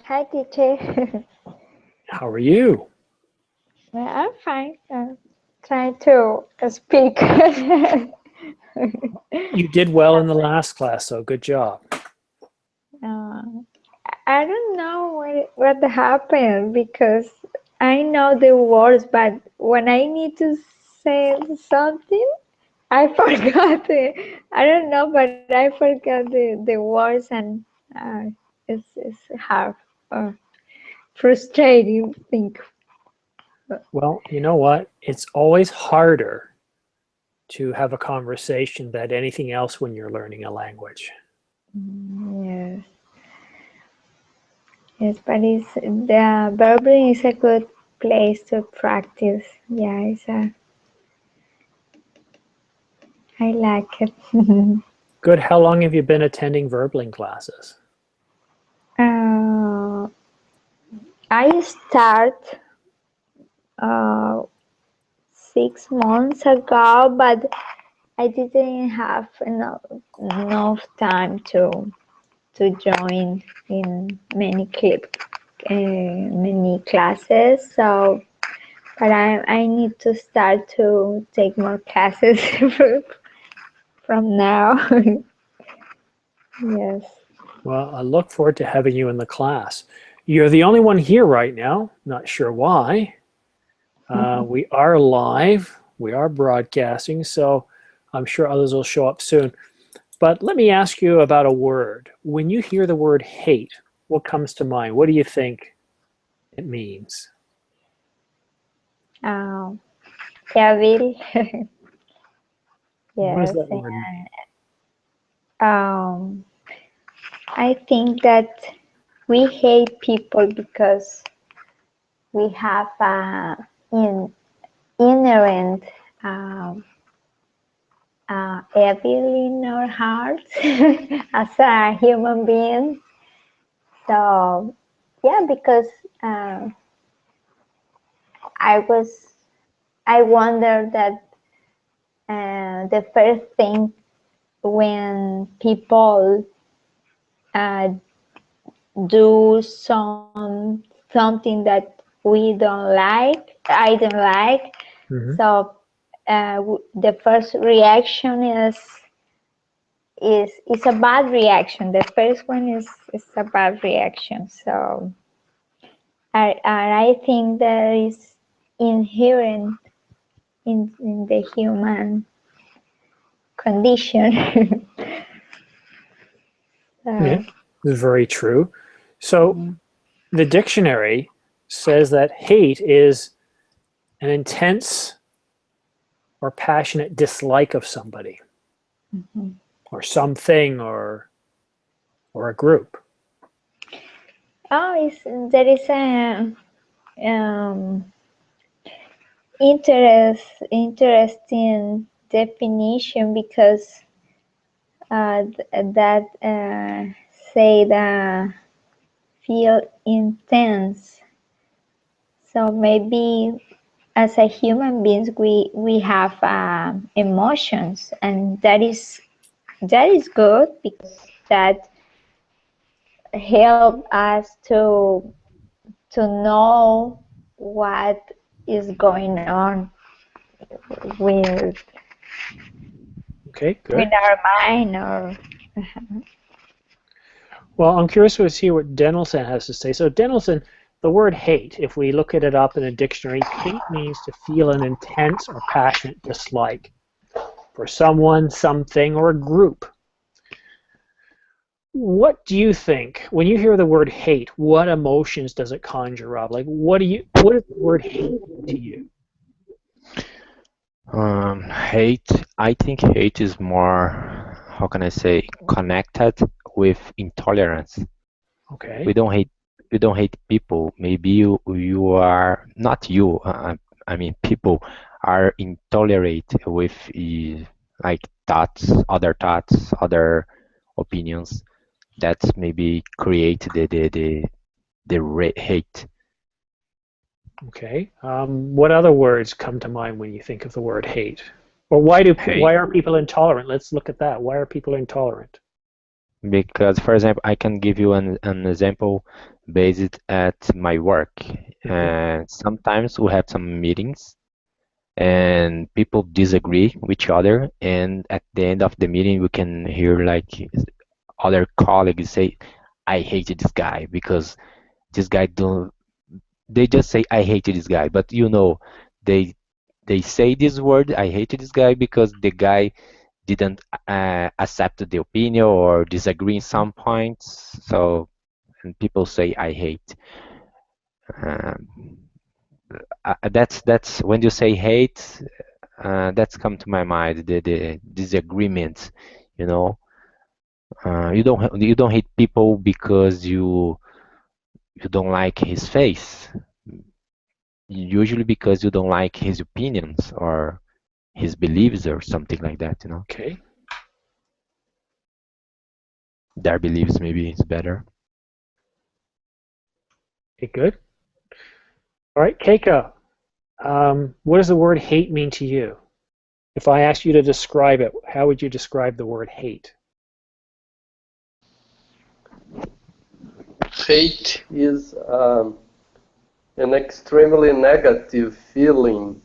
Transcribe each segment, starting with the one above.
Hi, teacher. How are you? Well, I'm fine. Trying to speak. You did well in the last class, so good job. uh, I don't know what happened because I know the words, but when I need to say something, I forgot it. I don't know, but I forgot the words, and it's hard, uh, frustrating thing. Well, you know what? It's always harder to have a conversation than anything else when you're learning a language. Yes. Yes, but the Berkeley is a good place to practice. Yeah, I like it. Good. How long have you been attending Verbling classes? uh, I start uh, 6 months ago, but I didn't have enough time to join in many classes. So, but I need to start to take more classes from now. Yes. Well, I look forward to having you in the class. You're the only one here right now. Not sure why. We are live. We are broadcasting, so I'm sure others will show up soon. But let me ask you about a word. When you hear the word hate, what comes to mind? What do you think it means? Um, Evil. What does Yes. that word mean? Um, I think that we hate people because we have in inherent um, evil in our hearts as a human being. So yeah, because uh, I was I wonder that the first thing when people uh, do something that we don't like, I don't like. Hmm. So the first reaction is a bad reaction. The first one is a bad reaction. So I think that is inherent in the human condition. Yeah, So, it's very true. So the dictionary says that hate is an intense or passionate dislike of somebody mhm. or something or a group. There is a um, interesting definition because that say that feel intense. So maybe as a human beings, we have emotions, and that is good because that help us to know what is going on with Okay, with good. our mind or Well, I'm curious to see what Dennelson has to say. So Dennelson, the word hate, if we look at it up in a dictionary, hate means to feel an intense or passionate dislike for someone, something, or a group. What do you think when you hear the word hate? What emotions does it conjure up? Like, what is the word hate to you? Hate, I think hate is more, how can I say, connected with intolerance. We Okay. don't hate, we don't hate people. Maybe you are not you. I mean, people are intolerant with like thoughts, other opinions that maybe create the hate. Okay. What other words come to mind when you think of the word hate? Or Hate. why are people intolerant? Let's look at that. Why are people intolerant? because, for example, I can give you an example based at my work. And sometimes we have some meetings and people disagree with each other, and at the end of the meeting we can hear like other colleagues say, I hated this guy because this guy don't, they just say I hated this guy, but they they say this word I hated this guy because the guy didn't accept the opinion or disagree in some points. So, and people say I hate. Um, that's when you say hate, that's come to my mind, the disagreement. You know, you don't hate people because you don't like his face. Usually because you don't like his opinions or his beliefs or something like that. You know, Okay. their beliefs maybe is better. Okay, good. All right, Keiko, what does the word hate mean to you? If I asked you to describe it, how would you describe the word hate? Hate is an extremely negative feeling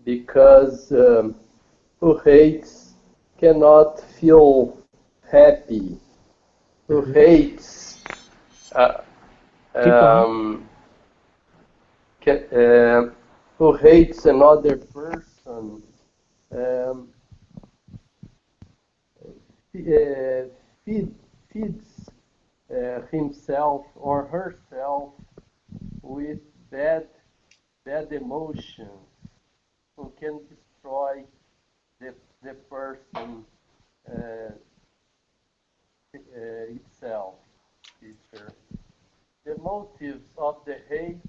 because who hates cannot feel happy. Who hates uh, Keep going. who hates another person um, feeds himself or herself with bad emotions, who can destroy the person uh, itself. Teacher. The motives of the hate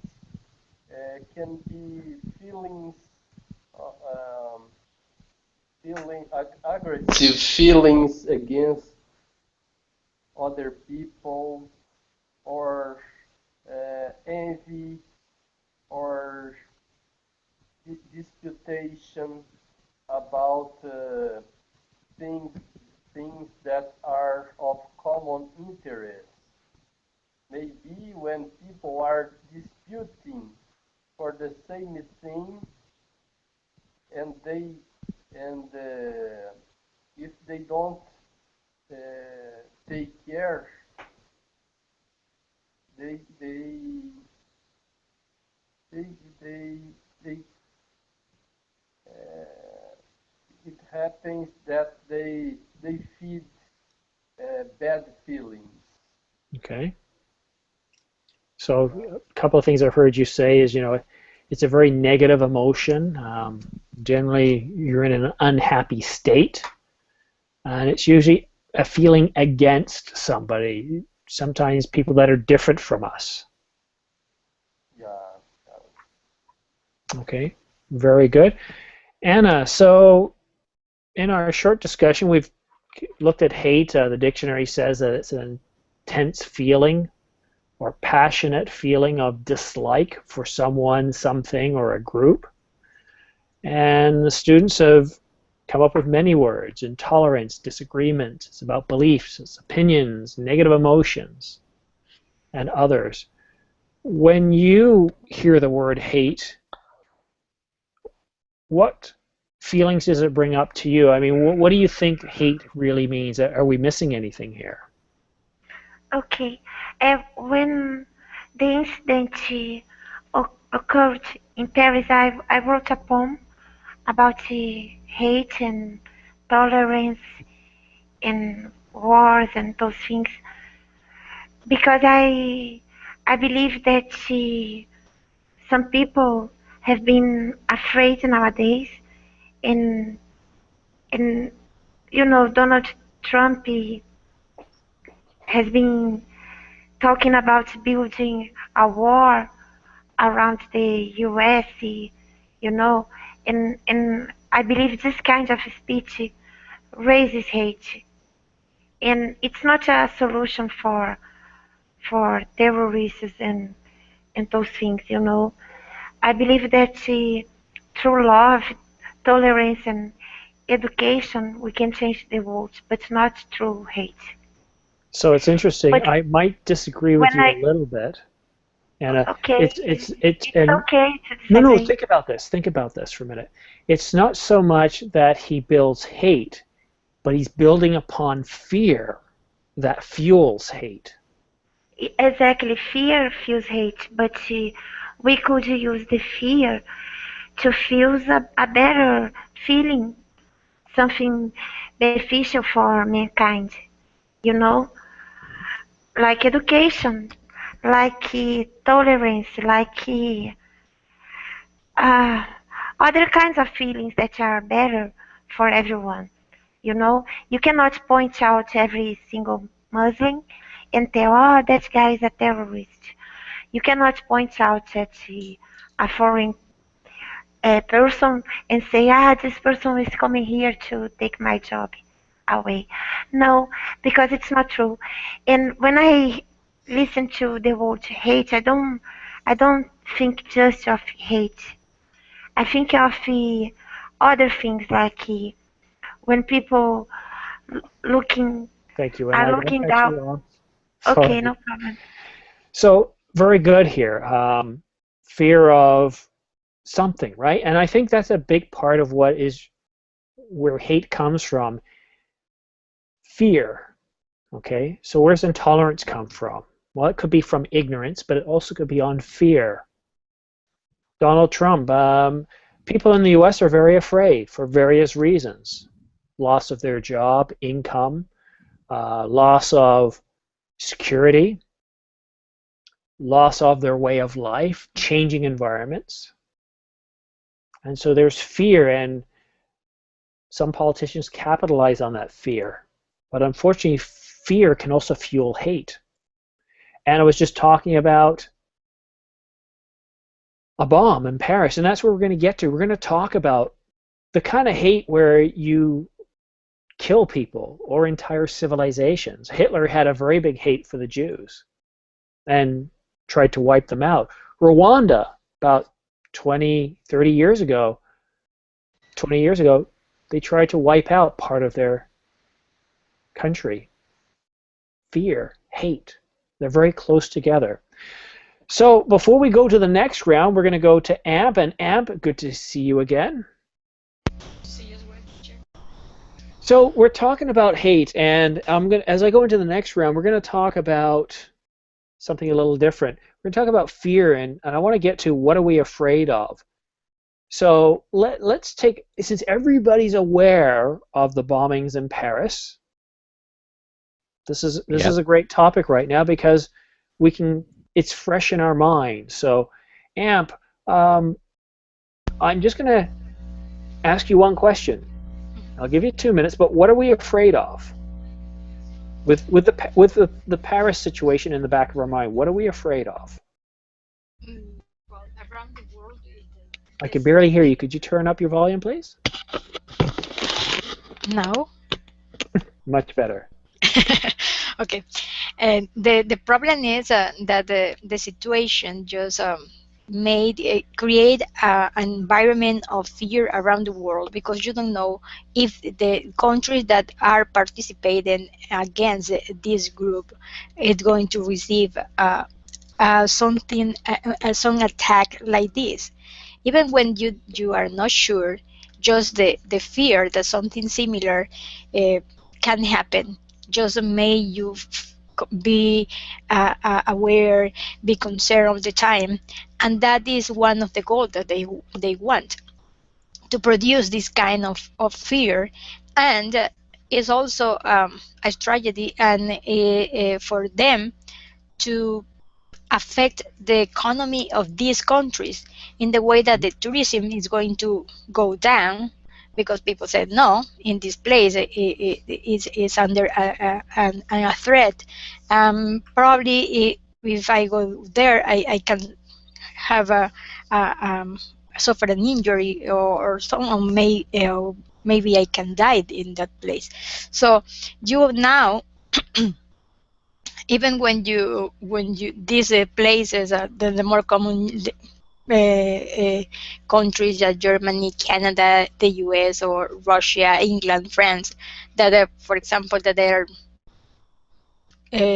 can be feelings, aggressive feelings against other people, or envy, or disputation about things things that are of common interest. Maybe when people are disputing for the same thing, and if they don't uh, take care, they they they they, they it happens that they feed bad feelings. Okay. So a couple of things I've heard you say is, it's a very negative emotion. Generally, you're in an unhappy state, and it's usually a feeling against somebody, sometimes people that are different from us. Yeah. Okay, very good. Anna, so in our short discussion, we've looked at hate. The dictionary says that it's an intense feeling or passionate feeling of dislike for someone, something, or a group. And the students have come up with many words: intolerance, disagreement. It's about beliefs, it's opinions, negative emotions, and others. When you hear the word hate, what feelings does it bring up to you? I mean, what do you think hate really means? Are we missing anything here? Okay. When the incident occurred in Paris, I wrote a poem about hate and tolerance and wars and those things because I believe that some people have been afraid nowadays, and and Donald Trump has been talking about building a war around the US, and I believe this kind of speech raises hate, and it's not a solution for terrorists and those things. I believe that through love, tolerance, education we can change the world, but not through hate. So it's interesting. But I might disagree with when you a I little bit, and okay, it's it's and okay to no. disagree. Think about this. Think about this for a minute. It's not so much that he builds hate, but he's building upon fear that fuels hate. Exactly, fear fuels hate, but we could use the fear to feel a better feeling, something beneficial for mankind, you know, like education, like tolerance, like uh, other kinds of feelings that are better for everyone. You know, you cannot point out every single Muslim and tell, oh, that guy is a terrorist. You cannot point out at a foreign person and say, ah, this person is coming here to take my job away. No, because it's not true. And when I listen to the word hate, I don't think just of hate. I think of other things like when people looking Thank you, and are I gotta looking cut down. you off. Okay, Sorry. no problem. So very good here. Fear of something, right? And I think that's a big part of what is where hate comes from. Fear. Okay, so where's intolerance come from? Well, it could be from ignorance, but it also could be on fear. Donald Trump. People in the U.S. are very afraid for various reasons: loss of their job, income, loss of security, loss of their way of life, changing environments. And so there's fear, and some politicians capitalize on that fear. But unfortunately, fear can also fuel hate. And I was just talking about a bomb in Paris, and that's where we're going to get to. We're going to talk about the kind of hate where you kill people or entire civilizations. Hitler had a very big hate for the Jews and tried to wipe them out. Rwanda, about 20, 30 years ago, 20 years ago, they tried to wipe out part of their country. Fear, hate, they're very close together. So before we go to the next round, we're going to go to Amp. And Amp, good to see you again. See you as well, teacher. So we're talking about hate, and as I go into the next round, we're going to talk about something a little different. We're going to talk about fear, and I want to get to what are we afraid of. So let's take, since everybody's aware of the bombings in Paris, this is a great topic right now because it's fresh in our mind. So, Amp, I'm just going to ask you one question. I'll give you 2 minutes, but what are we afraid of? With the Paris situation in the back of our mind, what are we afraid of? Well, around the world, I can barely hear you. Could you turn up your volume, please? now. Much better. Okay, and the problem is that the situation just create an environment of fear around the world, because you don't know if the countries that are participating against this group is going to receive some attack like this. Even when you are not sure, just the fear that something similar can happen just make you be aware, be concerned all the time, and that is one of the goals that they want to produce this kind of fear. And it's also a tragedy and for them to affect the economy of these countries in the way that the tourism is going to go down, because people said no, in this place it is under a threat. Probably if I go there, I can have suffer an injury, or someone maybe I can die in that place. So you now even when you these places are the more common countries like Germany, Canada, the US, or Russia, England, France, that are, for example, that they are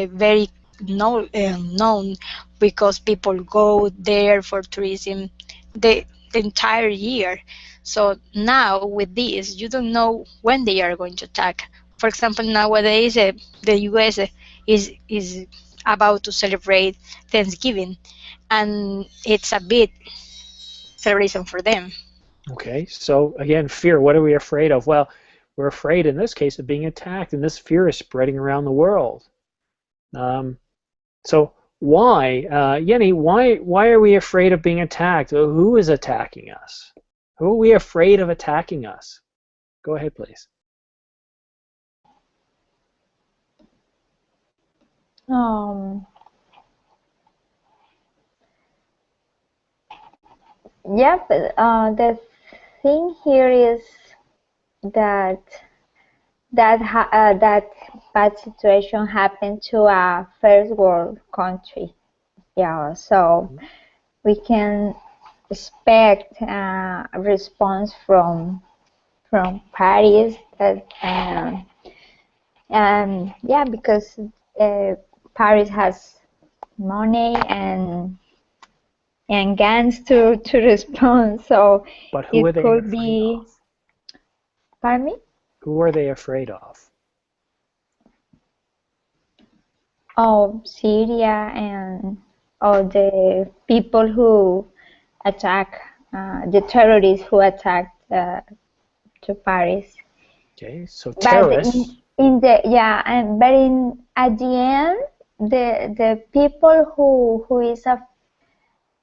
very known because people go there for tourism the entire year. So now with this, you don't know when they are going to attack. For example, nowadays the US is about to celebrate Thanksgiving, and it's a big celebration for them. Okay, so again, fear. What are we afraid of? Well, we're afraid in this case of being attacked, and this fear is spreading around the world. So why, Yenny? Why are we afraid of being attacked? Who is attacking us? Who are we afraid of attacking us? Go ahead, please. Yeah, but the thing here is that that bad situation happened to a first world country. Yeah, so we can expect a response from Paris that yeah, because Paris has money and guns to respond, so But who are it they could afraid be. of? Pardon me? Who are they afraid of? Oh, Syria and all the people who attack, the terrorists who attacked to Paris. Okay, so But terrorists. in the yeah, and but in at the end, the people who is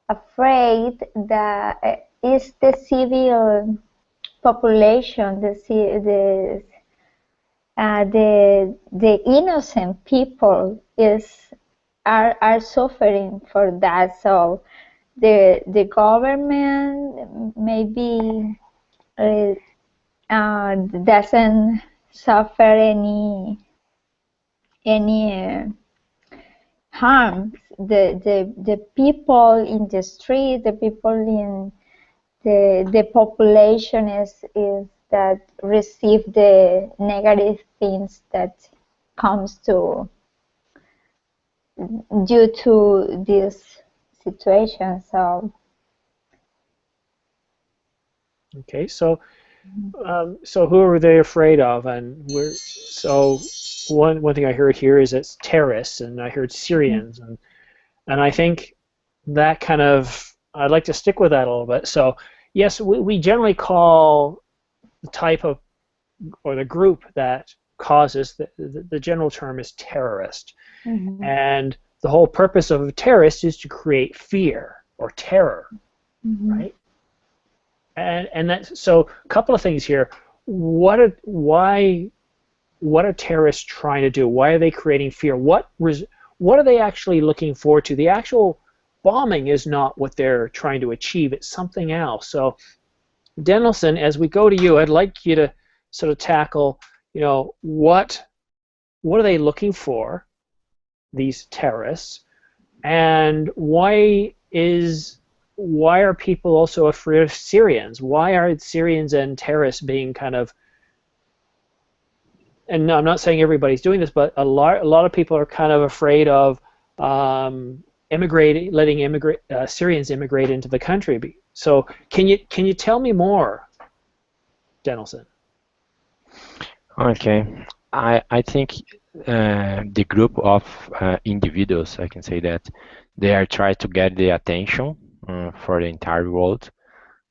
afraid that is the civil population, the innocent people are suffering for that. So the government maybe doesn't suffer any harm. The people in the street, the people in the population is that receive the negative things that comes to due to this situation. So Okay, so so who are they afraid of? And one thing I heard here is it's terrorists, and I heard Syrians, and I think that kind of I'd like to stick with that a little bit. So yes, we generally call the type of or the group that causes the general term is terrorist, and the whole purpose of a terrorist is to create fear or terror, right? And that, so a couple of things here. What are terrorists trying to do? Why are they creating fear? What are they actually looking forward to? The actual bombing is not what they're trying to achieve. It's something else. So, Dennelson, as we go to you, I'd like you to sort of tackle, what are they looking for, these terrorists, and why are people also afraid of Syrians? Why are Syrians and terrorists being kind of, and I'm not saying everybody's doing this, but a lot of people are kind of afraid of letting Syrians immigrate into the country. So can you tell me more, Dennelson? Okay, I think the group of individuals, I can say that they are trying to get the attention for the entire world.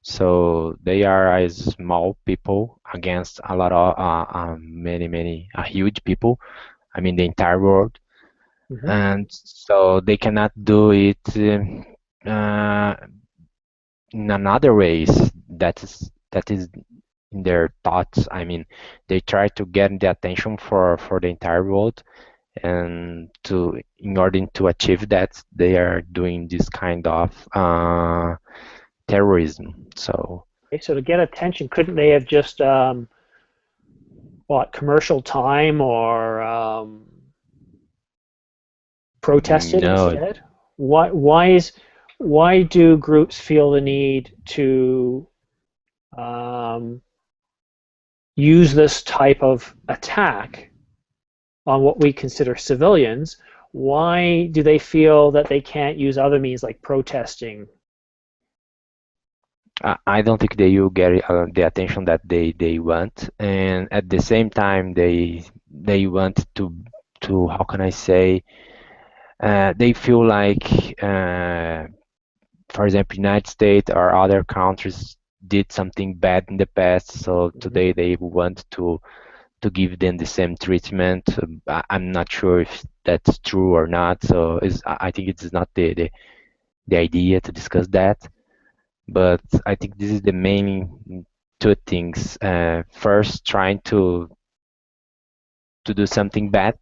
So they are a small people against a lot of many huge people. I mean the entire world, and so they cannot do it in another ways that is in their thoughts. I mean, they try to get the attention for the entire world, and in order to achieve that, they are doing this kind of terrorism. So to get attention, couldn't they have just commercial time or protested no, instead? Why is why do groups feel the need to use this type of attack on what we consider civilians? Why do they feel that they can't use other means like protesting? I don't think they will get the attention that they want, and at the same time they want to how can I say, they feel like, for example, United States or other countries did something bad in the past, so today they want to give them the same treatment. I'm not sure if that's true or not, so I think it's not the idea to discuss that. But I think this is the main two things. First, trying to do something bad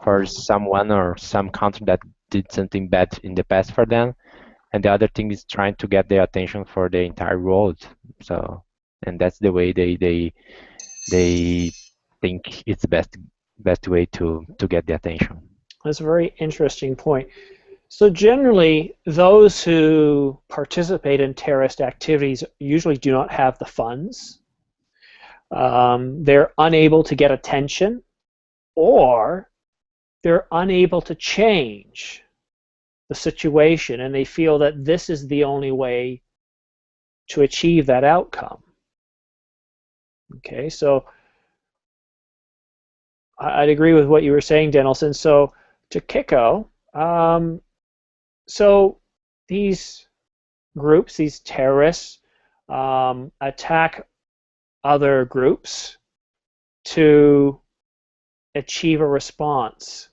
for someone or some country that did something bad in the past for them, and the other thing is trying to get their attention for the entire world. So, and that's the way they think it's the best way to get the attention. That's a very interesting point. So generally, those who participate in terrorist activities usually do not have the funds. They're unable to get attention, or they're unable to change the situation, and they feel that this is the only way to achieve that outcome. Okay, so I'd agree with what you were saying, Denelson. So to Kiko, so these groups, these terrorists, attack other groups to achieve a response.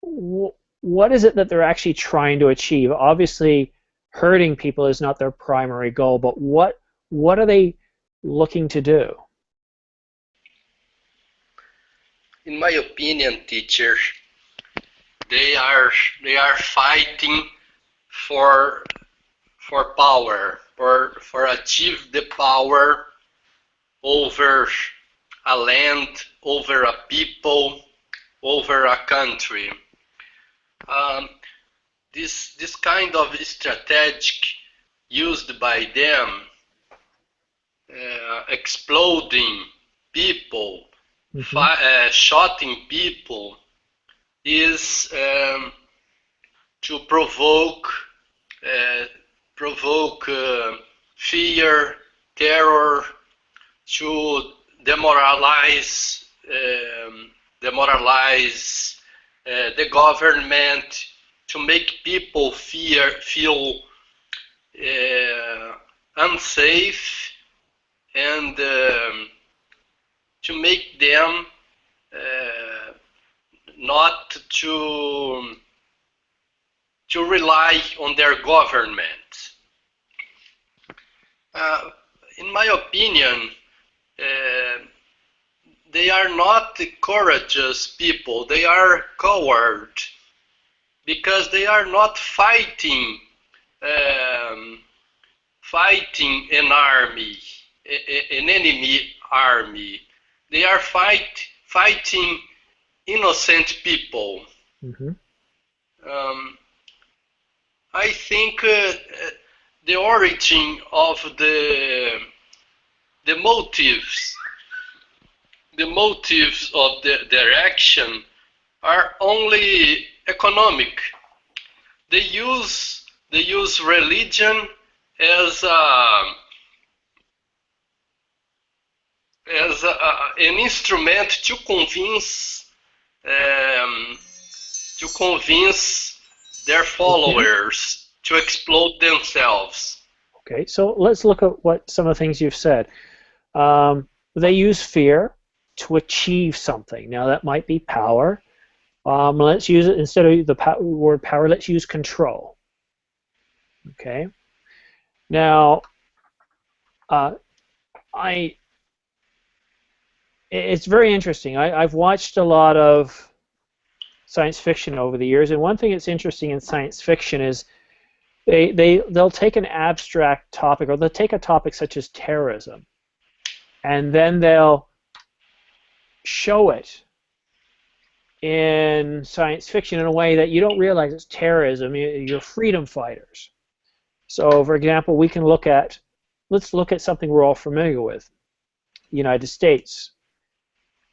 What is it that they're actually trying to achieve? Obviously, hurting people is not their primary goal, but what are they looking to do? In my opinion, teacher, they are fighting for power, for achieve the power over a land, over a people, over a country. This kind of strategic used by them, exploding people, shooting people, is to provoke fear, terror, to demoralize the government, to make people feel unsafe, and to make them not to rely on their government. In my opinion, they are not courageous people. They are cowards because they are not fighting an army, an enemy army. They are fighting innocent people. I think the origin of the motives of their action are only economic. They use religion as an instrument to convince their followers to explode themselves. Okay, so let's look at what some of the things you've said. They use fear to achieve something. Now that might be power. Let's use it, instead of the word power, let's use control. Okay. Now, it's very interesting. I've watched a lot of science fiction over the years, and one thing that's interesting in science fiction is they'll take an abstract topic, or they'll take a topic such as terrorism, and then they'll show it in science fiction in a way that you don't realize it's terrorism. You're freedom fighters. So, for example, let's look at something we're all familiar with, the United States.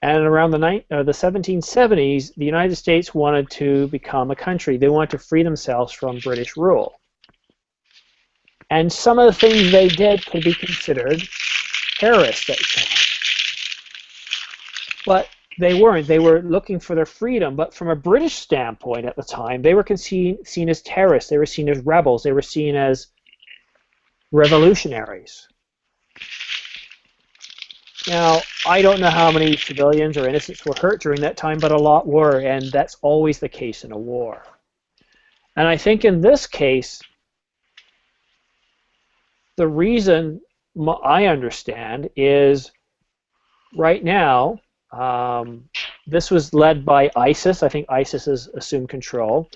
And around the 1770s, the United States wanted to become a country. They wanted to free themselves from British rule. And some of the things they did could be considered terrorist at the time. But they weren't. They were looking for their freedom. But from a British standpoint at the time, they were seen as terrorists. They were seen as rebels. They were seen as revolutionaries. Now, I don't know how many civilians or innocents were hurt during that time, but a lot were, and that's always the case in a war. And I think in this case, the reason I understand is right now, this was led by ISIS. I think ISIS has assumed control.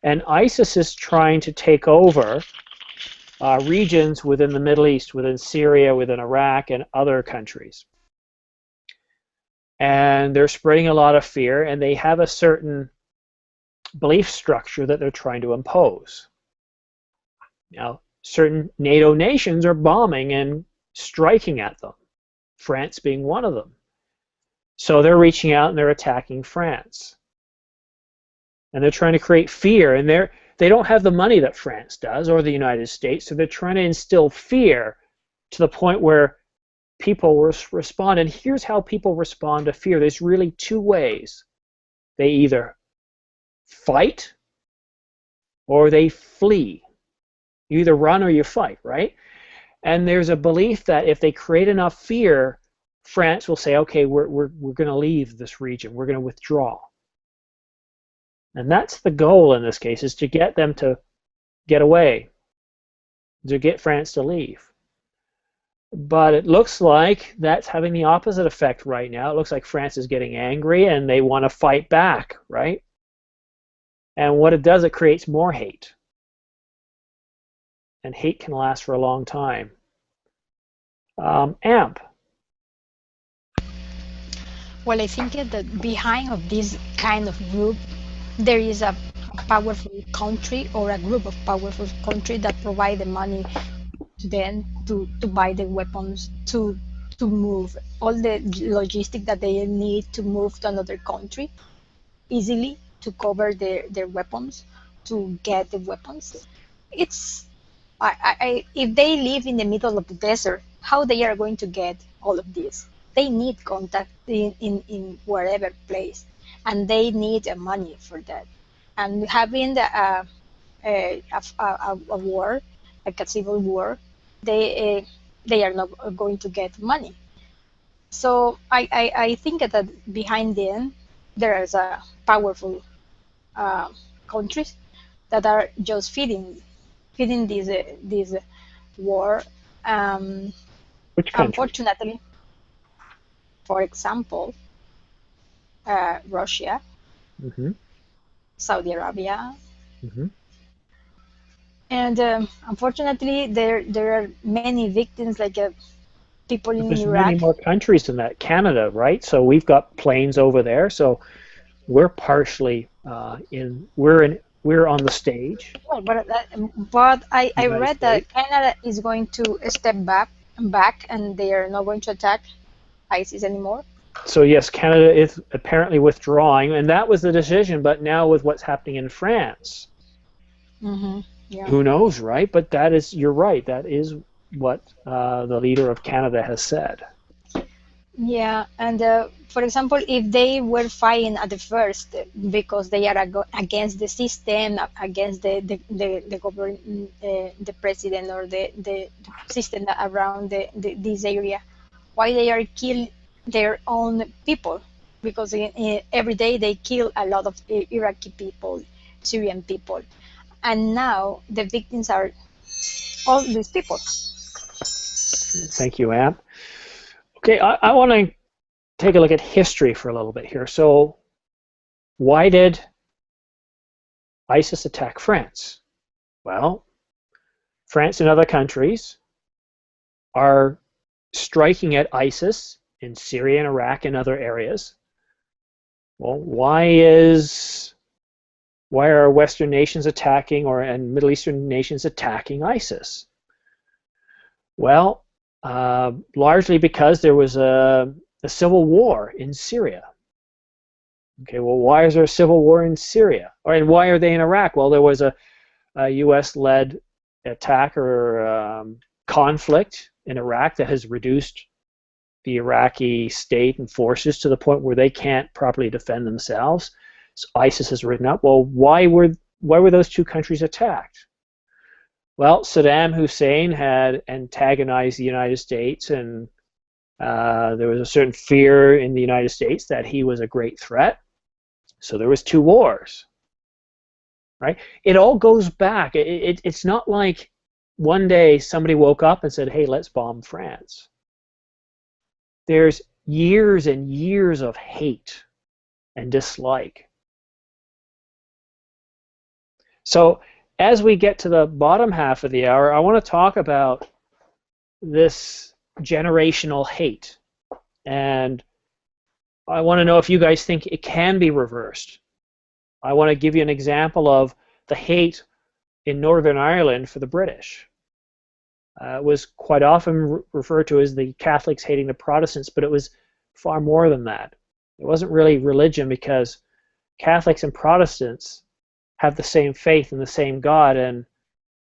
And ISIS is trying to take over regions within the Middle East, within Syria, within Iraq, and other countries. And they're spreading a lot of fear, and they have a certain belief structure that they're trying to impose. Now, certain NATO nations are bombing and striking at them, France being one of them. So they're reaching out and they're attacking France. And they're trying to create fear, and they don't have the money that France does or the United States, so they're trying to instill fear to the point where people will respond. And here's how people respond to fear. There's really two ways. They either fight or they flee. You either run or you fight, right? And there's a belief that if they create enough fear, France will say, okay, we're going to leave this region. We're going to withdraw. And that's the goal in this case, is to get them to get away, to get France to leave. But it looks like that's having the opposite effect right now. It looks like France is getting angry and they want to fight back, right? And what it does, it creates more hate. And hate can last for a long time. AMP. Well, I think that behind of this kind of group, there is a powerful country or a group of powerful countries that provide the money to them to buy the weapons, to move all the logistics that they need to move to another country easily, to cover their weapons, to get the weapons. It's if they live in the middle of the desert, how they are going to get all of this? They need contact in wherever place, and they need money for that. And having a war, like a civil war, they are not going to get money. So I think that behind them there is a powerful countries that are just feeding this war. Which country? Unfortunately, for example, Russia, Mm-hmm. Saudi Arabia, Mm-hmm. and unfortunately there are many victims, like people in There's Iraq. many more countries than that. Canada, right? So we've got planes over there. So we're partially we're on the stage. Well, but I United read that States. Canada is going to step back, and they are not going to attack ISIS anymore. So yes, Canada is apparently withdrawing, and that was the decision. But now with what's happening in France, Mm-hmm. Yeah. who knows, right? But you're right. That is what the leader of Canada has said. Yeah, and for example, if they were fighting at the first because they are against the system, against the government, the president, or the system around this area, why they are killing their own people? Because every day they kill a lot of Iraqi people, Syrian people, and now the victims are all these people. Thank you, Amp. Okay, I want to take a look at history for a little bit here. So why did ISIS attack France? Well, France and other countries are striking at ISIS in Syria and Iraq and other areas. Well, why is Why are Western nations attacking, and Middle Eastern nations attacking ISIS? Well, largely because there was a civil war in Syria. Okay, well, why is there a civil war in Syria? And why are they in Iraq? Well, there was a U.S.-led attack or conflict in Iraq that has reduced the Iraqi state and forces to the point where they can't properly defend themselves. So ISIS has risen up. Well, why were those two countries attacked? Well, Saddam Hussein had antagonized the United States, and there was a certain fear in the United States that he was a great threat. So there was two wars. Right? It all goes back. It's not like one day somebody woke up and said, hey, let's bomb France. There's years and years of hate and dislike. So as we get to the bottom half of the hour, I want to talk about this generational hate. And I want to know if you guys think it can be reversed. I want to give you an example of the hate in Northern Ireland for the British. It was quite often referred to as the Catholics hating the Protestants, but it was far more than that. It wasn't really religion, because Catholics and Protestants have the same faith in the same God, and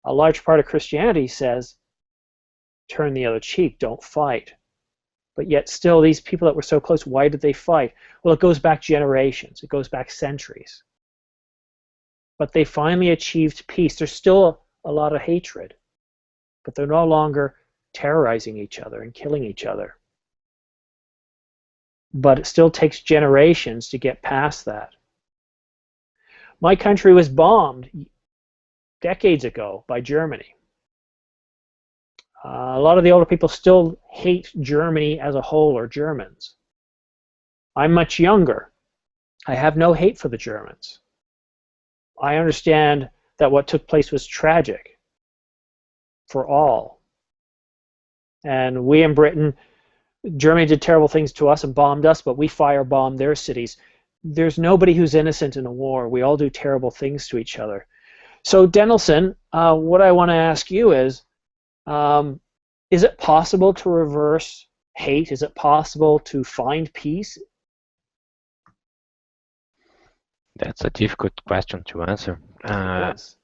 a large part of Christianity says, turn the other cheek, don't fight. But yet still, these people that were so close, why did they fight? Well, it goes back generations. It goes back centuries. But they finally achieved peace. There's still a lot of hatred, but they're no longer terrorizing each other and killing each other. But it still takes generations to get past that. My country was bombed decades ago by Germany. A lot of the older people still hate Germany as a whole, or Germans. I'm much younger. I have no hate for the Germans. I understand that what took place was tragic for all. And we in Britain, Germany did terrible things to us and bombed us, but we firebombed their cities. There's nobody who's innocent in a war. We all do terrible things to each other. So, Denelson, what I want to ask you is it possible to reverse hate? Is it possible to find peace? That's a difficult question to answer. Yes.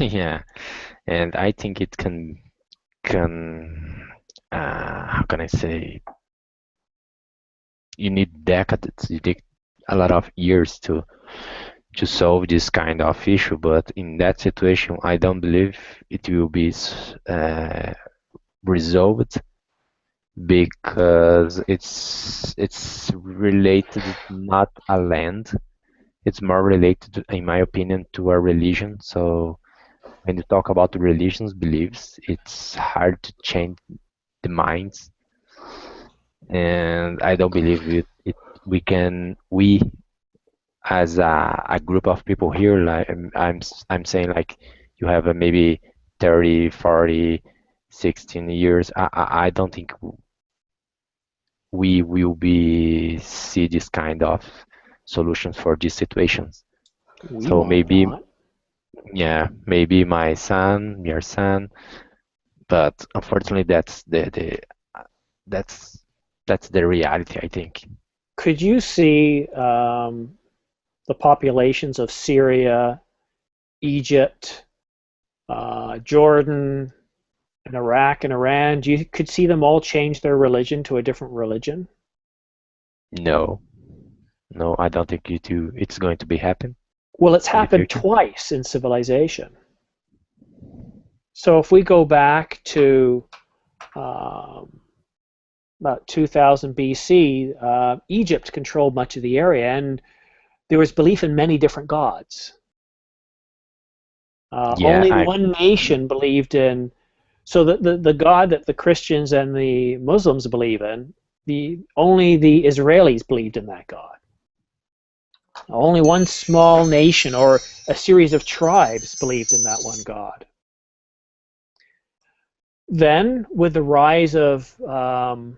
Yeah, and I think it can how can I say? You need decades. You take a lot of years to solve this kind of issue. But in that situation, I don't believe it will be resolved, because it's related not a land. It's more related, in my opinion, to a religion. So when you talk about religions, beliefs, it's hard to change the minds, and I don't believe we as a group of people here, like I'm saying, like, you have maybe 30, 40, 16 years. I don't think we will see this kind of solutions for these situations. So maybe, yeah, maybe my son, your son, but unfortunately that's the reality, I think. Could you see the populations of Syria, Egypt, Jordan, and Iraq and Iran, could see them all change their religion to a different religion? No, I don't think it's going to be happen. Well, it's happened twice in civilization. So if we go back to about 2000 BC, Egypt controlled much of the area, and there was belief in many different gods. Only one nation believed in, so the God that the Christians and the Muslims believe in, only the Israelis believed in that God. Only one small nation or a series of tribes believed in that one God. Then, with the rise of, the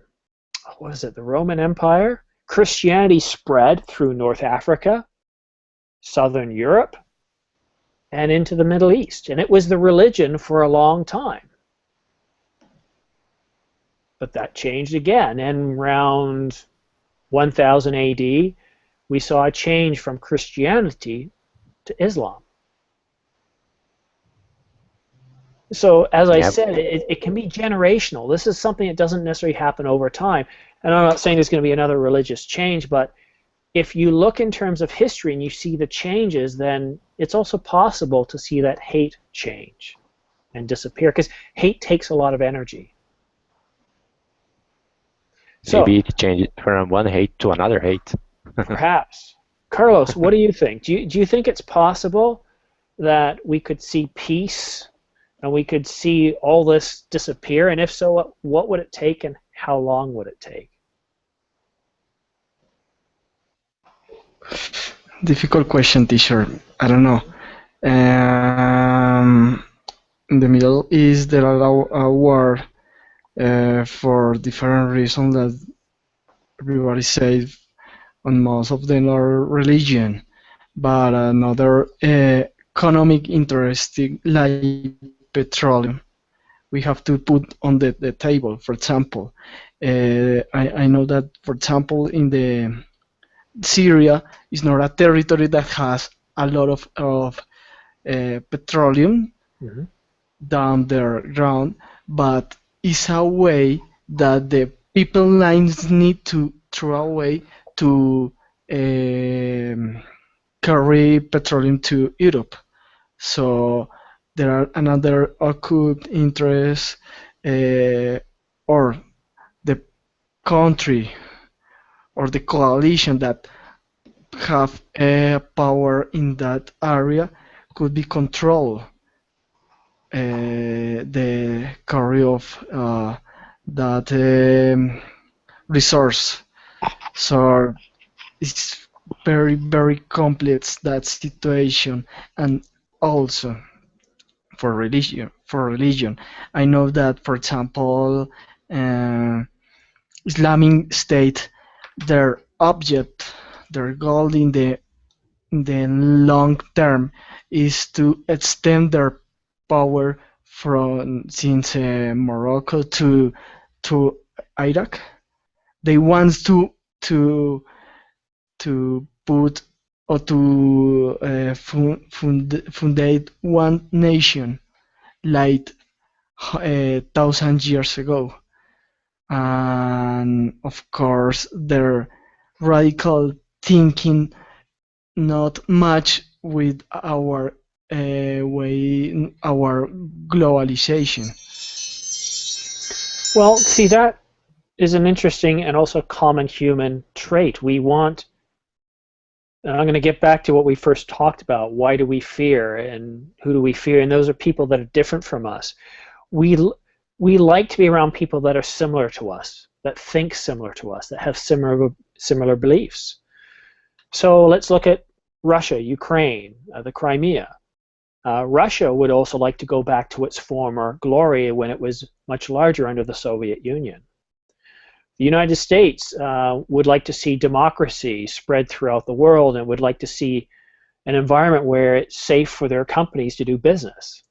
Roman Empire, Christianity spread through North Africa, Southern Europe, and into the Middle East, and it was the religion for a long time. But that changed again, and around 1000 AD, we saw a change from Christianity to Islam. So as I Yeah, said, it can be generational. This is something that doesn't necessarily happen over time. And I'm not saying there's going to be another religious change, but if you look in terms of history and you see the changes, then it's also possible to see that hate change and disappear, because hate takes a lot of energy. So maybe it changed from one hate to another hate. perhaps. Carlos, what do you think? Do you think it's possible that we could see peace and we could see all this disappear? And if so, what would it take and how long would it take? Difficult question, teacher. I don't know. In the Middle East, there are a war for different reasons that everybody says, and most of them are religion. But another economic interest like petroleum, we have to put on the table. For example, I know that, for example, in the Syria is not a territory that has a lot of petroleum Mm-hmm. down their ground, but it's a way that the people lines need to throw away to carry petroleum to Europe. So there are another occult interest, or the country or the coalition that have power in that area could be control the carry of that resource. So it's very, very complex, that situation. And also for religion, I know that, for example, Islamic State, their object, their goal in the long term is to extend their power from since Morocco to Iraq. They want to put or to fundate one nation like 1,000 years ago. And of course, their radical thinking not match with our our globalization. Well, see, that is an interesting and also common human trait. We want, and I'm going to get back to what we first talked about. Why do we fear, and who do we fear? And those are people that are different from us. We like to be around people that are similar to us, that think similar to us, that have similar beliefs. So let's look at Russia, Ukraine, the Crimea. Russia would also like to go back to its former glory when it was much larger under the Soviet Union. The United States would like to see democracy spread throughout the world and would like to see an environment where it's safe for their companies to do business.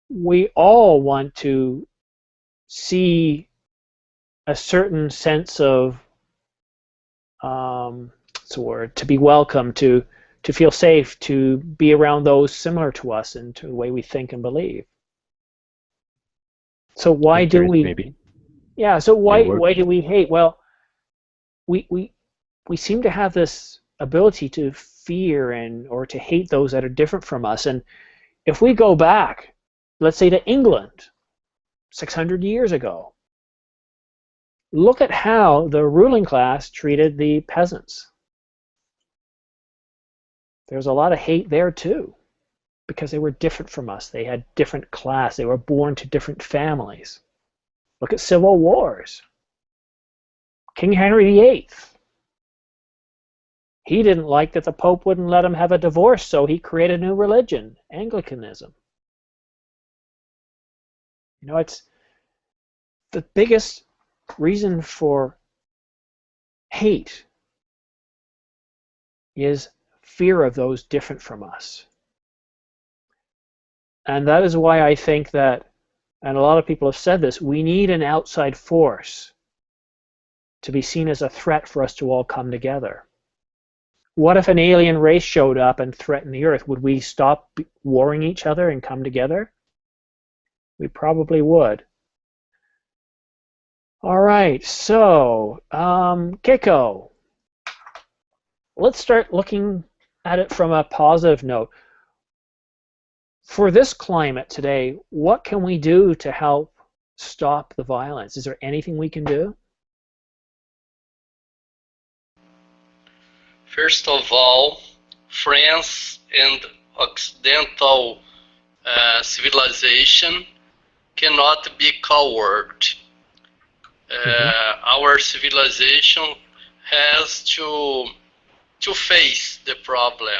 We all want to see a certain sense of, what's the word, to be welcome, to feel safe, to be around those similar to us and to the way we think and believe. So why do we? Maybe. Yeah. So why do we hate? Well, we seem to have this ability to fear or to hate those that are different from us. And if we go back, let's say to England, 600 years ago, look at how the ruling class treated the peasants. There's a lot of hate there too, because they were different from us. They had different class. They were born to different families. Look at civil wars. King Henry VIII. He didn't like that the Pope wouldn't let him have a divorce, so he created a new religion, Anglicanism. You know, it's the biggest reason for hate is fear of those different from us. And that is why I think that, and a lot of people have said this, we need an outside force to be seen as a threat for us to all come together. What if an alien race showed up and threatened the Earth? Would we stop warring each other and come together? We probably would. All right, so Keiko, let's start looking at it from a positive note. For this climate today, what can we do to help stop the violence? Is there anything we can do? First of all, France and Occidental civilization cannot be coward. Our civilization has to face the problem.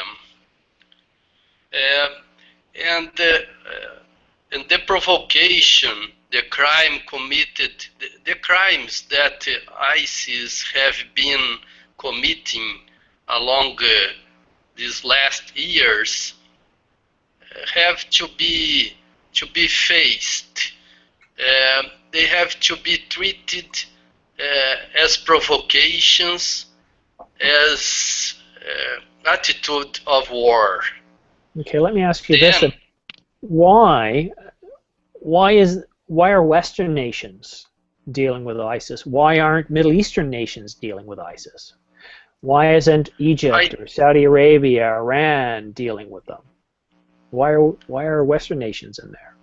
And the provocation, the crime committed, the crimes that ISIS have been committing along these last years have to be faced. They have to be treated as provocations, as attitude of war. Okay, let me ask you this: why are Western nations dealing with ISIS? Why aren't Middle Eastern nations dealing with ISIS? Why isn't Egypt or Saudi Arabia, Iran dealing with them? Why are Western nations in there?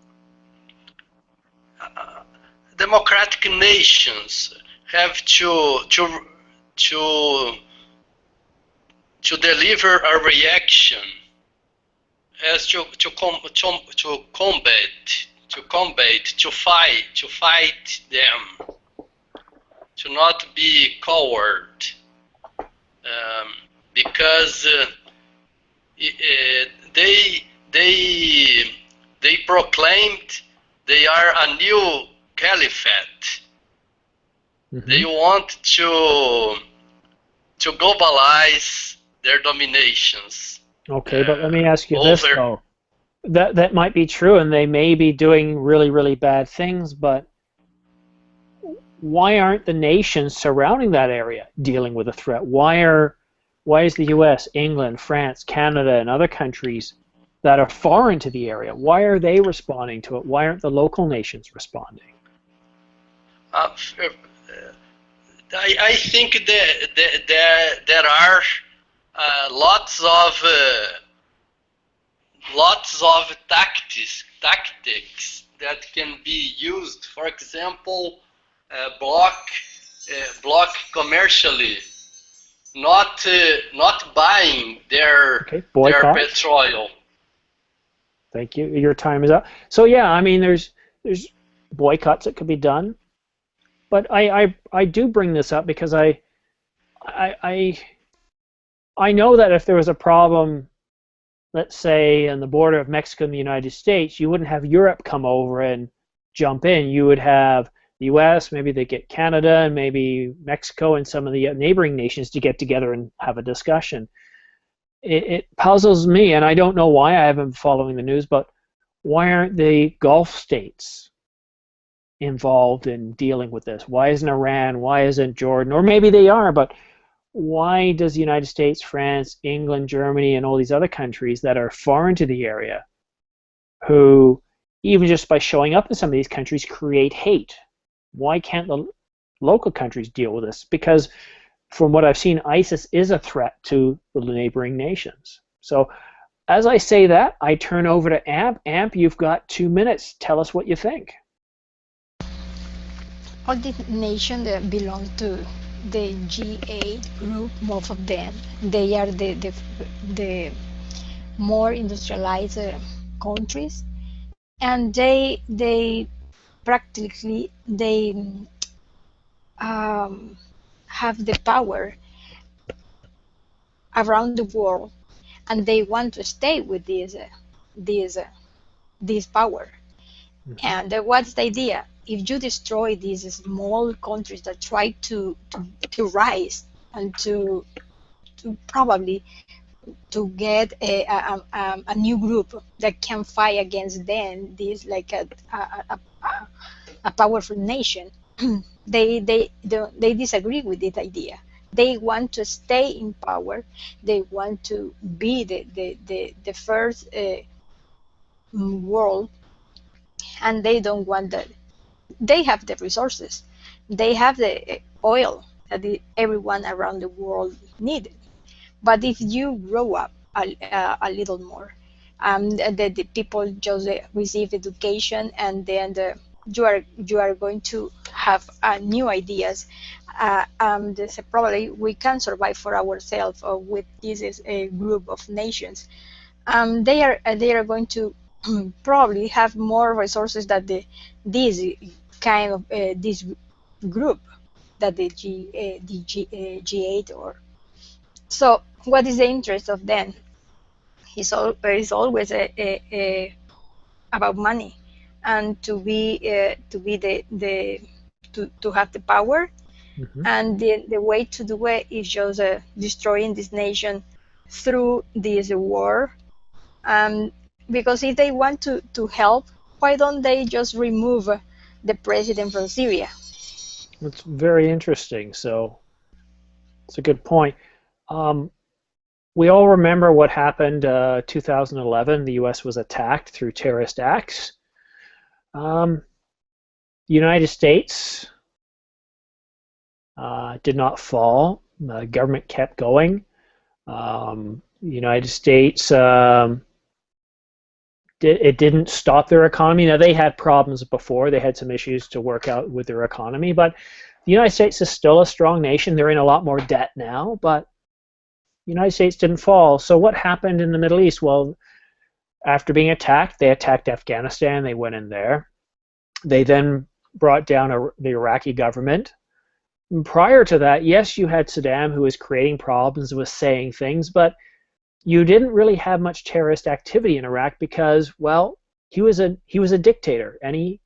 Democratic nations have to deliver a reaction as to fight them, to not be coward, because they proclaimed they are a new caliphate. They want to globalize their dominations. Okay, but let me ask you this though. That might be true, and they may be doing really, really bad things, but why aren't the nations surrounding that area dealing with a threat? Why is the US, England, France, Canada, and other countries that are foreign to the area, why are they responding to it? Why aren't the local nations responding? I think that there are lots of tactics that can be used. For example, block commercially, not buying their petroleum. Thank you. Your time is up. So yeah, I mean, there's boycotts that could be done, but I do bring this up because I know that if there was a problem, let's say on the border of Mexico and the United States, you wouldn't have Europe come over and jump in. You would have the US, maybe they get Canada, and maybe Mexico and some of the neighboring nations to get together and have a discussion. It puzzles me, and I don't know why. I haven't been following the news, but why aren't the Gulf states involved in dealing with this? Why isn't Iran? Why isn't Jordan? Or maybe they are, but why does the United States, France, England, Germany, and all these other countries that are foreign to the area, who even just by showing up in some of these countries create hate? Why can't the local countries deal with this? Because from what I've seen, ISIS is a threat to the neighboring nations. So as I say that, I turn over to Amp. Amp, you've got 2 minutes. Tell us what you think. All the nations that belong to the G8 group, most of them, they are the more industrialized countries, and they practically have the power around the world, and they want to stay with this power. And what's the idea? If you destroy these small countries that try to rise and to probably to get a new group that can fight against them, this like a powerful nation. They disagree with this idea. They want to stay in power. They want to be the first world, and they don't want that. They have the resources. They have the oil that everyone around the world needed. But if you grow up a little more, the people just receive education, and then you are going to have new ideas. Probably we can survive for ourselves with this group of nations. They are going to probably have more resources than this kind of this group that the G8 or so. What is the interest of them? It's always about money, and to be to have the power, and the way to do it is just destroying this nation through this war. Because if they want to help, why don't they just remove the president from Syria? It's very interesting. So it's a good point. We all remember what happened 2011. The U.S. was attacked through terrorist acts. The United States did not fall. The government kept going. The United States, it didn't stop their economy. Now, they had problems before. They had some issues to work out with their economy, but the United States is still a strong nation. They're in a lot more debt now, but the United States didn't fall. So what happened in the Middle East? Well, after being attacked, they attacked Afghanistan. They went in there. They then brought down the Iraqi government. And prior to that, yes, you had Saddam, who was creating problems, was saying things, but you didn't really have much terrorist activity in Iraq because, well, he was a dictator, and he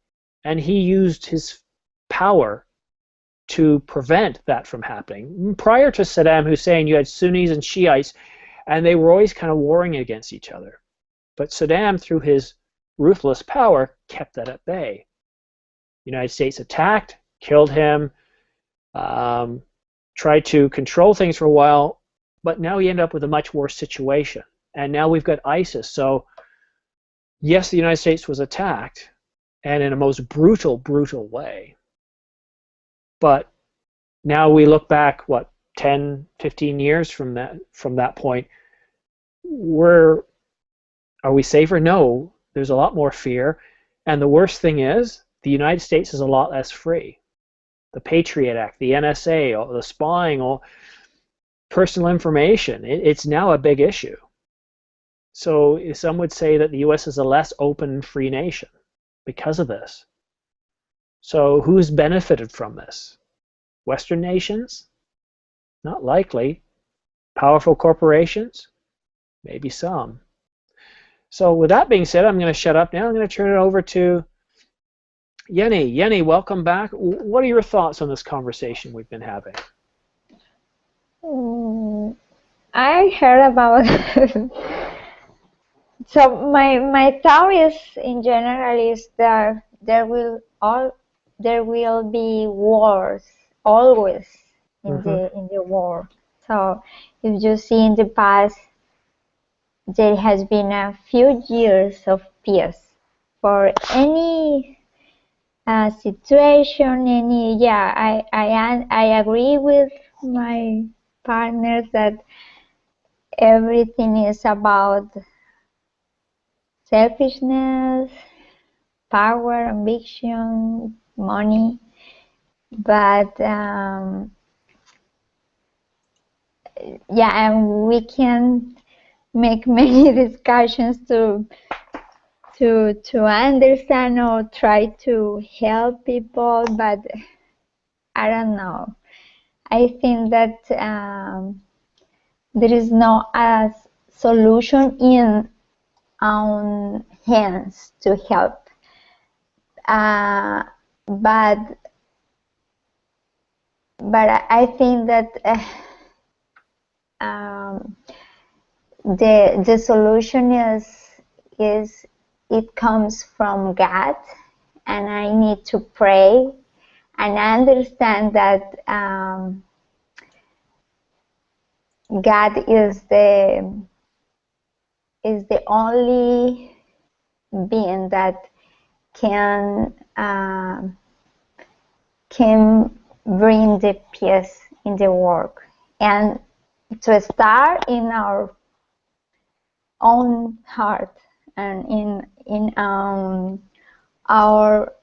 used his power to prevent that from happening. Prior to Saddam Hussein, you had Sunnis and Shiites, and they were always kind of warring against each other. But Saddam, through his ruthless power, kept that at bay. The United States attacked, killed him, tried to control things for a while, but now we end up with a much worse situation. And now we've got ISIS. So yes, the United States was attacked, and in a most brutal, brutal way. But now we look back, 10, 15 years from that point, are we safer? No, there's a lot more fear. And the worst thing is, the United States is a lot less free. The Patriot Act, the NSA, the spying, all personal information, it's now a big issue. So some would say that the U.S. is a less open and free nation because of this. So who's benefited from this? Western nations? Not likely. Powerful corporations? Maybe some. So with that being said, I'm going to shut up now. I'm going to turn it over to Jenny. Jenny, welcome back. What are your thoughts on this conversation we've been having? I heard about so my thought is in general is that there will be wars always in the world. So if you see in the past, there has been a few years of peace for any situation. I agree with my partners that everything is about selfishness, power, ambition, money, but and we can make many discussions to understand or try to help people, but I don't know. I think that there is no solution in our hands to help. But I think that the solution is it comes from God, and I need to pray, and I understand that God is the only being that can bring the peace in the world, and to start in our own heart and in our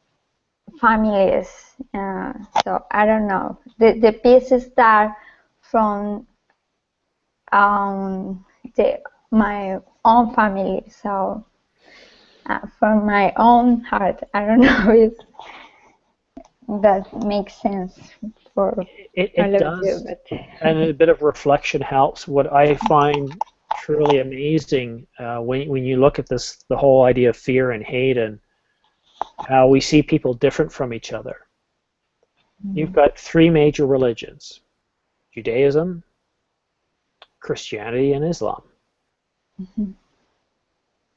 families. So I don't know. The peace start from my own family. So from my own heart. I don't know if that makes sense for all It of you, does, but and a bit of reflection helps. What I find truly amazing when you look at this, the whole idea of fear and hate and how we see people different from each other. You've got three major religions: Judaism, Christianity, and Islam.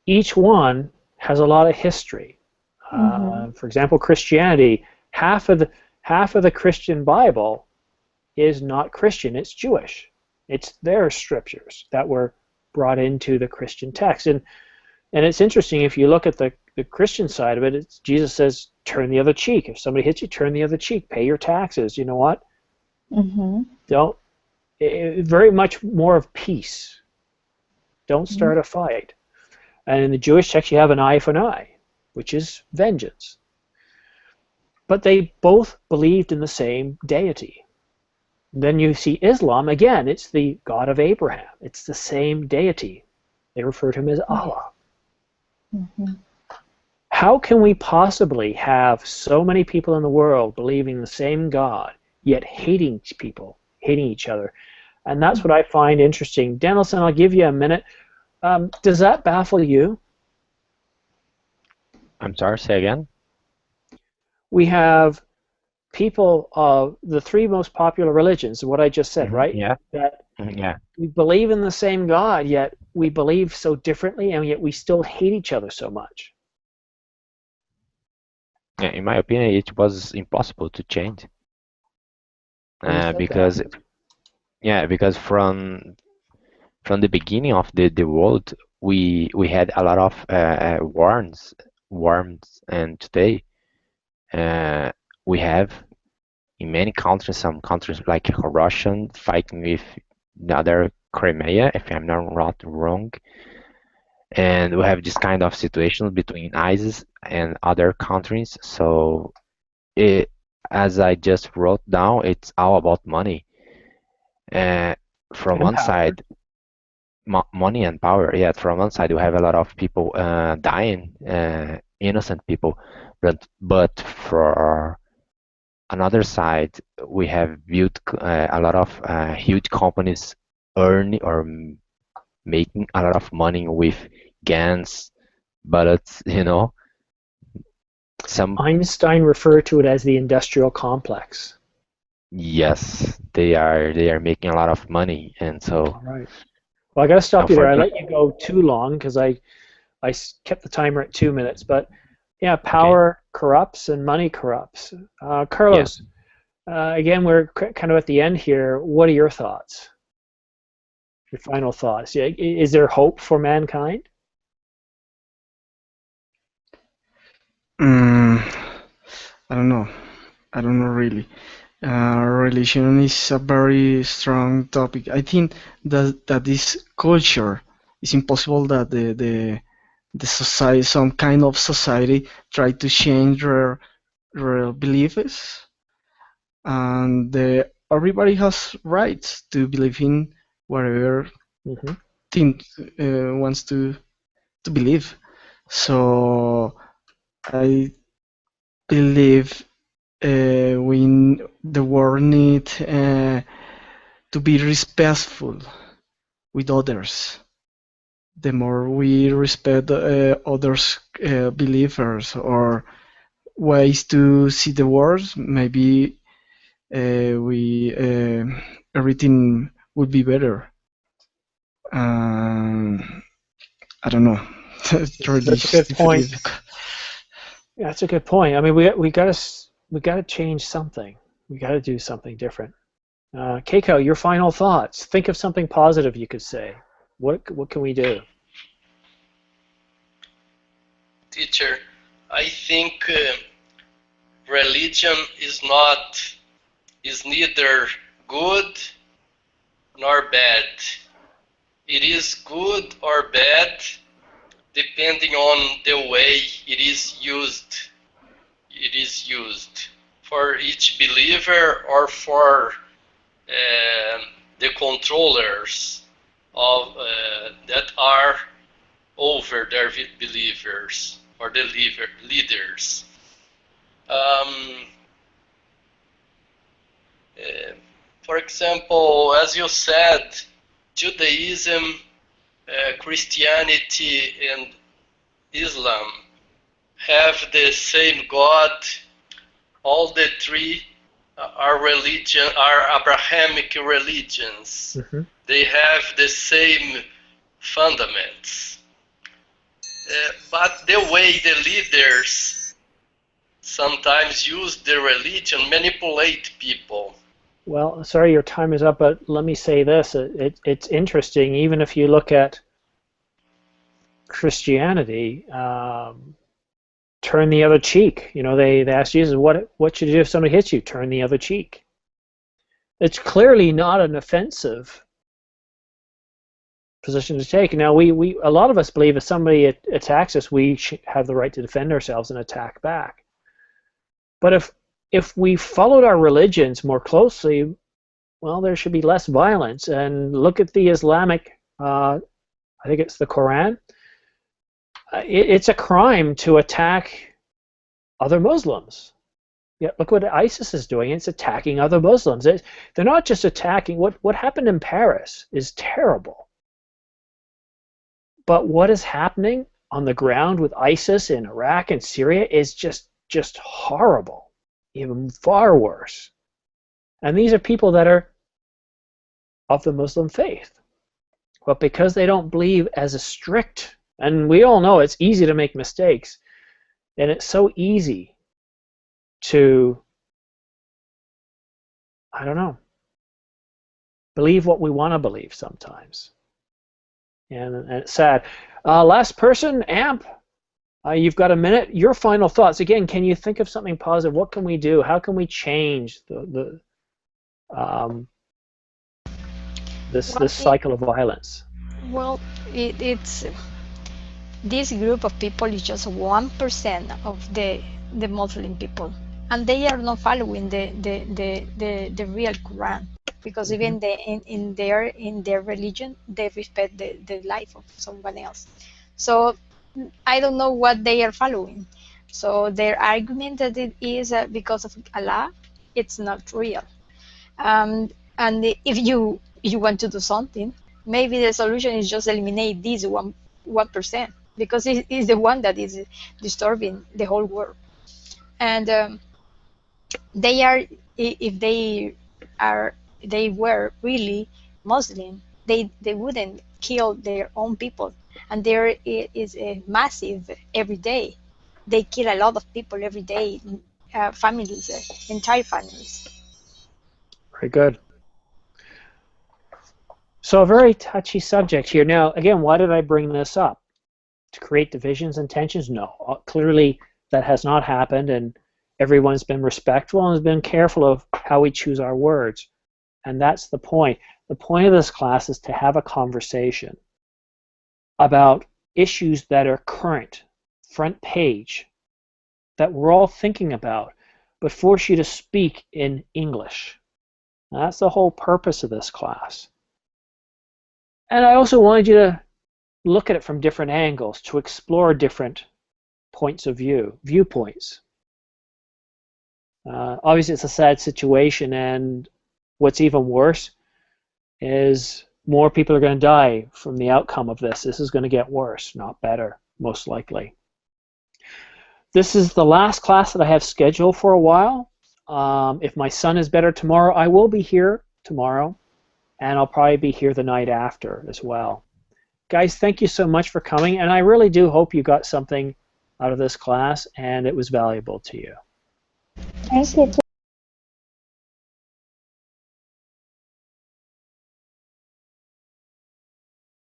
Each one has a lot of history. For example, Christianity, half of the Christian Bible is not Christian, it's Jewish. It's their scriptures that were brought into the Christian text. And it's interesting, if you look at the Christian side of it, Jesus says, turn the other cheek. If somebody hits you, turn the other cheek. Pay your taxes. You know what? Don't. Very much more of peace. Don't start a fight. And in the Jewish text, you have an eye for an eye, which is vengeance. But they both believed in the same deity. Then you see Islam, again, it's the God of Abraham. It's the same deity. They refer to him as Allah. How can we possibly have so many people in the world believing the same God, yet hating people, hating each other? And that's what I find interesting. Danielson, I'll give you a minute. Does that baffle you? I'm sorry, say again? We have people of the three most popular religions, what I just said, right? Yeah. That Yeah. we believe in the same God, yet we believe so differently, and yet we still hate each other so much. Yeah, in my opinion, it was impossible to change. Who said Because that? because from the beginning of the world, we had a lot of wars, and today we have in many countries, some countries like Russia fighting with the other Crimea, if I'm not wrong, and we have this kind of situation between ISIS and other countries. So as I just wrote down, it's all about money. From And one power. side, money and power. Yeah, from one side we have a lot of people dying, innocent people, but for another side we have built a lot of huge companies earning or making a lot of money with guns, bullets. Some Einstein referred to it as the industrial complex. Yes, they are making a lot of money, and so. All right. Well, I got to stop Don't you there. I forget- let you go too long because I kept the timer at 2 minutes. But yeah, power corrupts and money corrupts. Carlos, again, we're kind of at the end here. What are your thoughts? Your final thoughts? Yeah, is there hope for mankind? I don't know. I don't know really. Religion is a very strong topic. I think that this culture is impossible that the society, some kind of society, try to change their beliefs, and everybody has rights to believe in whatever thing wants to believe. So I believe the world need to be respectful with others. The more we respect others' believers or ways to see the world, maybe we everything would be better. I don't know. That's a good point. Yeah, that's a good point. I mean, we gotta change something. We gotta do something different. Keiko, your final thoughts. Think of something positive you could say. What can we do? Teacher, I think religion is neither good nor bad. It is good or bad depending on the way it is used. It is used for each believer or for the controllers of that are over their believers or the leaders. For example, as you said, Judaism, Christianity, and Islam have the same God. All the three are Abrahamic religions. Mm-hmm. They have the same fundaments. But the way the leaders sometimes use the religion, manipulate people. Well, sorry, your time is up, but let me say this. It's interesting, even if you look at Christianity, turn the other cheek. You know, they asked Jesus, what should you do if somebody hits you? Turn the other cheek. It's clearly not an offensive position to take. Now, a lot of us believe if somebody attacks us, we have the right to defend ourselves and attack back. But if we followed our religions more closely, well, there should be less violence. And look at the Islamic, I think it's the Quran. It's a crime to attack other Muslims. Yeah, look what ISIS is doing. It's attacking other Muslims. They're not just attacking. What happened in Paris is terrible. But what is happening on the ground with ISIS in Iraq and Syria is just horrible. Even far worse. And these are people that are of the Muslim faith. But because they don't believe as a strict, and we all know it's easy to make mistakes, and it's so easy to, I don't know, believe what we want to believe sometimes. And it's sad. Last person, Amp. You've got a minute. Your final thoughts. Again, can you think of something positive? What can we do? How can we change this cycle of violence? Well, it's this group of people is just 1% of the Muslim people, and they are not following the real Quran, because even in their religion they respect the life of someone else. So I don't know what they are following. So their argument that it is because of Allah, it's not real. And if you want to do something, maybe the solution is just eliminate this 1%, because it is the one that is disturbing the whole world. And they are, if they were really Muslim, they wouldn't kill their own people. And there is a massive every day. They kill a lot of people every day, families, entire families. Very good. So a very touchy subject here. Now, again, why did I bring this up? To create divisions and tensions? No. Clearly that has not happened, and everyone's been respectful and has been careful of how we choose our words. And that's the point. The point of this class is to have a conversation about issues that are current, front page, that we're all thinking about, but force you to speak in English. Now, that's the whole purpose of this class. And I also wanted you to look at it from different angles, to explore different points of view, viewpoints. Obviously, it's a sad situation, and what's even worse is more people are going to die from the outcome of this. This is going to get worse, not better, most likely. This is the last class that I have scheduled for a while. If my son is better tomorrow, I will be here tomorrow. and I'll probably be here the night after as well. Guys, thank you so much for coming, and I really do hope you got something out of this class and it was valuable to you. Thank you.